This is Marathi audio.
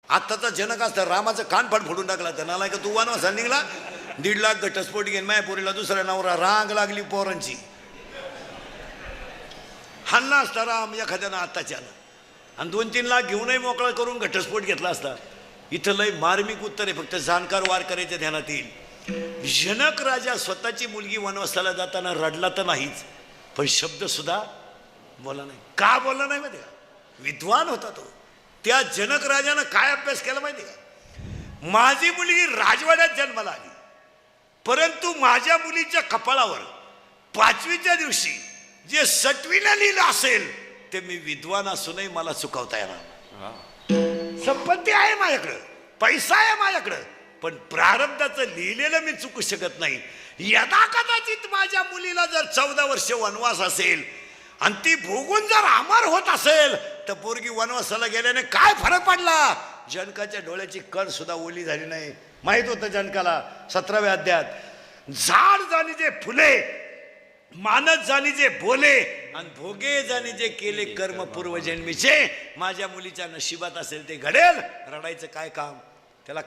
आत्ताचा जनक असता रामाचं कानफाड फोडून टाकला तर नालाय का तू वनवासाला निघला 1.5 लाख घटस्फोट घेऊन माया पोरीला दुसऱ्या नवरा रांग लागली पोरांची हल्ला असता राम एखाद्यानं आत्ताच्यानं आणि 2-3 लाख घेऊनही मोकळा करून घटस्फोट घेतला असता. इथं लय मार्मिक उत्तर आहे, फक्त जाणकार वार करायच्या ध्यानात येईल. जनक राजा स्वतःची मुलगी वनवासाला जाताना रडला तर नाहीच, पण शब्द सुद्धा बोला नाही. का बोलला नाही माहिती का? विद्वान होता तो. त्या जनक राजानं काय अभ्यास केला माहिती का? माझी मुलगी राजवाड्यात जन्माला आली, परंतु माझ्या मुलीच्या कपाळावर 5वीच्या दिवशी जे 6वीला लिहिलं असेल ते मी विद्वान असूनही मला चुकवता येणार. संपत्ती आहे माझ्याकडं, पैसा आहे माझ्याकडं, पण प्रारब्धाचं लिहिलेलं मी चुकू शकत नाही. यदा कदाचित माझ्या मुलीला जर 14 वर्ष वनवास असेल आणि ती भोगून जर अमर होत असेल तर पोरगी वनवासाला गेल्याने काय फरक पडला? जनकाच्या डोळ्याची कण सुद्धा ओली झाली नाही. माहित होतं जनकाला 17व्या अध्यायात, झाड जाणी जे फुले, मानत जाणी जे बोले आणि भोगे जाणी जे केले कर्म पूर्वजन्मीचे, माझ्या मुलीच्या नशिबात असेल ते घडेल. रडायचं काय काम? त्याला